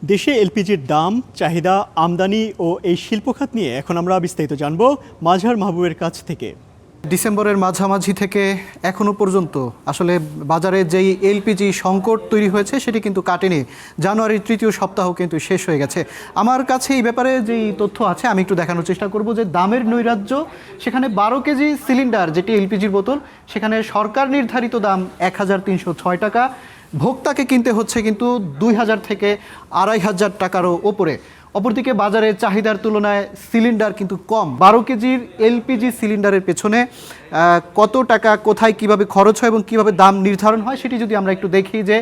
দেশে এলপিজির দাম, চাহিদা, আমদানি ও এই শিল্পখাত নিয়ে এখন আমরা বিস্তারিত জানব মাজহার মাহবুবের কাছ থেকে। ডিসেম্বরের মাঝামাঝি থেকে এখনো পর্যন্ত আসলে বাজারে যেই এলপিজি সংকট তৈরি হয়েছে সেটি কিন্তু কাটেনি। জানুয়ারির তৃতীয় সপ্তাহ কিন্তু শেষ হয়ে গেছে। আমার কাছে এই ব্যাপারে যেই তথ্য আছে আমি একটু দেখানোর চেষ্টা করব যে দামের নৈরাজ্য, সেখানে 12 কেজি সিলিন্ডার যেটি এলপিজির বোতল, সেখানে সরকার নির্ধারিত দাম 1306 টাকা, ভোক্তাকে কিনতে হচ্ছে কিন্তু 2000 থেকে 2500 টাকারও ওপরে। অপরদিকে বাজারে চাহিদার তুলনায় সিলিন্ডার কিন্তু কম। 12 কেজির এলপিজি সিলিন্ডারের পেছনে কত টাকা কোথায় কিভাবে খরচ হয় এবং কিভাবে দাম নির্ধারণ হয় সেটি যদি আমরা একটু দেখি, যে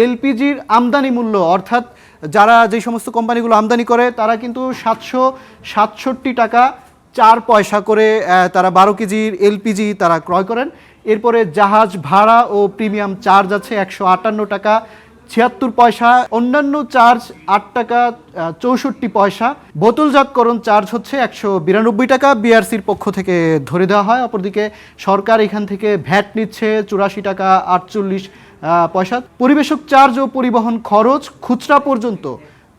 এলপিজির আমদানি মূল্য, অর্থাৎ যারা যে সমস্ত কোম্পানিগুলো আমদানি করে তারা কিন্তু 767 টাকা 4 পয়সা করে তারা 12 কেজির এলপিজি তারা ক্রয় করেন। এরপরে জাহাজ ভাড়া ও প্রিমিয়াম চার্জ আছে 158 টাকা 76 পয়সা, অন্যান্য চার্জ 8 টাকা 64 পয়সা, বোতলজাতকরণ চার্জ হচ্ছে 192 টাকা বিআরসির পক্ষ থেকে ধরে দেওয়া হয়। অপরদিকে সরকার এখান থেকে ভ্যাট নিচ্ছে 84 টাকা 48 পয়সা। পরিবেশক চার্জ ও পরিবহন খরচ খুচরা পর্যন্ত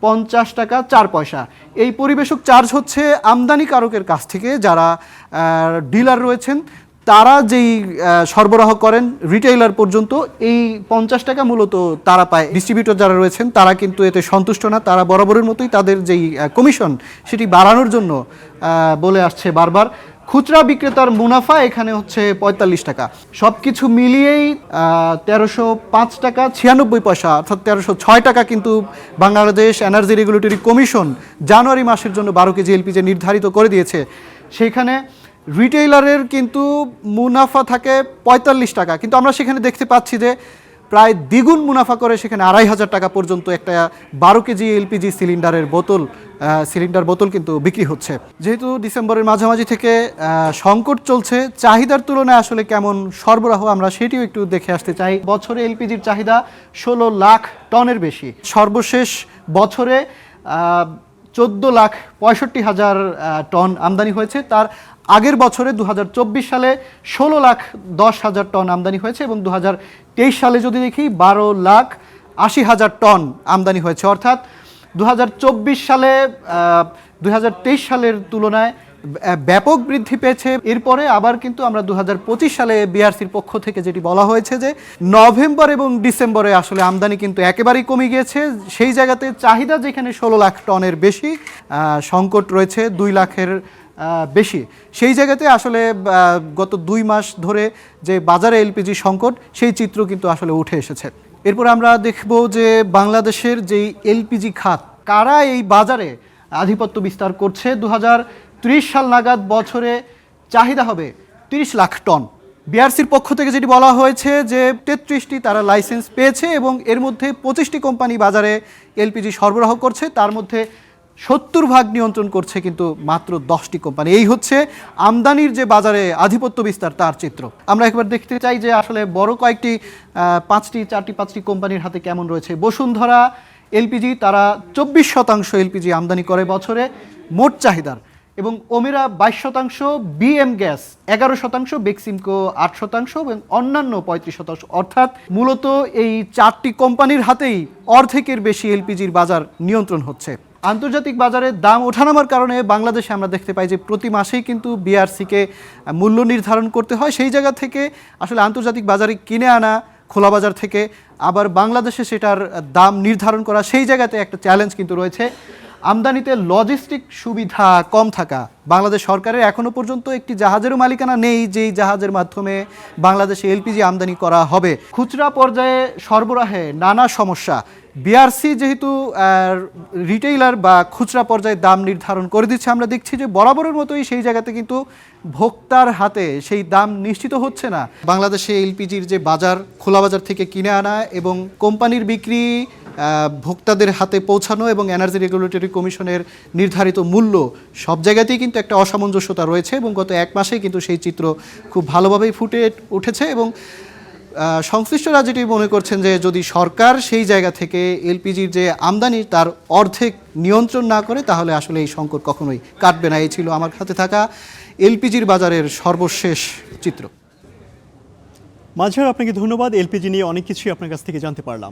50 টাকা 4 পয়সা। এই পরিবেশক চার্জ হচ্ছে আমদানিকারকের কাছ থেকে যারা ডিলার রয়েছেন তারা যেই সরবরাহ করেন রিটেইলার পর্যন্ত, এই 50 টাকা মূলত তারা পায়। ডিস্ট্রিবিউটর যারা রয়েছেন তারা কিন্তু এতে সন্তুষ্ট না, তারা বরাবরের মতোই তাদের যেই কমিশন সেটি বাড়ানোর জন্য বলে আসছে বারবার। খুচরা বিক্রেতার মুনাফা এখানে হচ্ছে 45 টাকা। সব কিছু মিলিয়েই 1305 টাকা 96 পয়সা, অর্থাৎ 1306 টাকা কিন্তু বাংলাদেশ এনার্জি রেগুলেটরি কমিশন জানুয়ারি মাসের জন্য 12 কেজি এলপিজি নির্ধারিত করে দিয়েছে। সেইখানে রিটেইলারের কিন্তু মুনাফা থাকে 45 টাকা, কিন্তু আমরা সেখানে দেখতে পাচ্ছি যে প্রায় দ্বিগুণ মুনাফা করে সেখানে 2500 টাকা পর্যন্ত একটা 12 কেজি এলপিজি সিলিন্ডার বোতল কিন্তু বিক্রি হচ্ছে। যেহেতু ডিসেম্বরের মাঝামাঝি থেকে সংকট চলছে, চাহিদার তুলনায় আসলে কেমন সরবরাহ আমরা সেটিও একটু দেখে আসতে চাই। বছরে এলপিজির চাহিদা 16 লাখ টনের বেশি। সর্বশেষ বছরে 14,65,000 টন আমদানি হয়েছে। তার আগের বছরে 2024 সালে 16,10,000 টন আমদানি হয়েছে এবং 2023 সালে যদি দেখি 12,80,000 টন আমদানি হয়েছে। অর্থাৎ 2024 সালে 2023 সালের তুলনায় ব্যাপক বৃদ্ধি পেয়েছে। এরপরে আবার কিন্তু আমরা 2025 সালে বিআরসির পক্ষ থেকে যেটি বলা হয়েছে যে নভেম্বর এবং ডিসেম্বরে আসলে আমদানি কিন্তু একেবারেই কমে গিয়েছে। সেই জায়গাতে চাহিদা যেখানে 16 লাখ টনের বেশি, সংকট রয়েছে 2 লাখের বেশি। সেই জায়গাতে আসলে গত 2 মাস ধরে যে বাজারে এলপিজি সংকট, সেই চিত্র কিন্তু আসলে উঠে এসেছে। এরপর আমরা দেখব যে বাংলাদেশের যেই এলপিজি খাত, কারা এই বাজারে আধিপত্য বিস্তার করছে। 2030 সাল নাগাদ বছরে চাহিদা হবে 30 লাখ টন। বিআরসির পক্ষ থেকে যেটি বলা হয়েছে যে 33টি তারা লাইসেন্স পেয়েছে এবং এর মধ্যে 25টি কোম্পানি বাজারে এলপিজি সরবরাহ করছে, তার মধ্যে 70% নিয়ন্ত্রণ করছে কিন্তু মাত্র 10টি কোম্পানি। এই হচ্ছে আমদানির যে বাজারে আধিপত্য বিস্তার তার চিত্র। আমরা একবার দেখতে চাই যে আসলে বড় কয়েকটি 4-5টি কোম্পানির হাতে কেমন রয়েছে। বসুন্ধরা এলপিজি তারা 24% এলপিজি আমদানি করে বছরে মোট চাহিদার, এবং ওমেরা 22%, বিএম গ্যাস 11%, বেক্সিমকো 8% এবং অন্যান্য 35%। অর্থাৎ মূলত এই 4টি কোম্পানির হাতেই অর্ধেকের বেশি এলপিজির বাজার নিয়ন্ত্রণ হচ্ছে। আন্তর্জাতিক বাজারে দাম ওঠানামার কারণে বাংলাদেশে আমরা দেখতে পাই যে প্রতি মাসেই কিন্তু বিআরসিকে মূল্য নির্ধারণ করতে হয়। সেই জায়গা থেকে আসলে আন্তর্জাতিক বাজারে কিনে আনা খোলা বাজার থেকে আবার বাংলাদেশে সেটার দাম নির্ধারণ করা, সেই জায়গাতে একটা চ্যালেঞ্জ কিন্তু রয়েছে। আমদানিতে লজিস্টিক সুবিধা কম থাকা, বাংলাদেশ সরকারের এখনও পর্যন্ত একটি জাহাজেরও মালিকানা নেই যেই জাহাজের মাধ্যমে বাংলাদেশে এলপিজি আমদানি করা হবে। খুচরা পর্যায়ে সরবরাহে নানা সমস্যা। বিআরসি যেহেতু রিটেইলার বা খুচরা পর্যায়ে দাম নির্ধারণ করে দিচ্ছে, আমরা দেখছি যে বরাবরের মতোই সেই জায়গাতে কিন্তু ভোক্তার হাতে সেই দাম নিশ্চিত হচ্ছে না। বাংলাদেশে এলপিজির যে বাজার, খোলা বাজার থেকে কিনে আনা এবং কোম্পানির বিক্রি, ভোক্তাদের হাতে পৌঁছানো এবং এনার্জি রেগুলেটরি কমিশনের নির্ধারিত মূল্য, সব জায়গাতেই কিন্তু একটা অসামঞ্জস্যতা রয়েছে এবং গত 1 মাসেই কিন্তু সেই চিত্র খুব ভালোভাবেই ফুটে উঠেছে। এবং সংশ্লিষ্টরা যেটি মনে করছেন যে যদি সরকার সেই জায়গা থেকে এলপিজির যে আমদানি তার অর্ধেক নিয়ন্ত্রণ না করে তাহলে আসলে এই সংকট কখনোই কাটবে না। এই ছিল আমার হাতে থাকা এলপিজির বাজারের সর্বশেষ চিত্র। মাজহার, আপনাকে ধন্যবাদ। এলপিজি নিয়ে অনেক কিছুই আপনার কাছ থেকে জানতে পারলাম।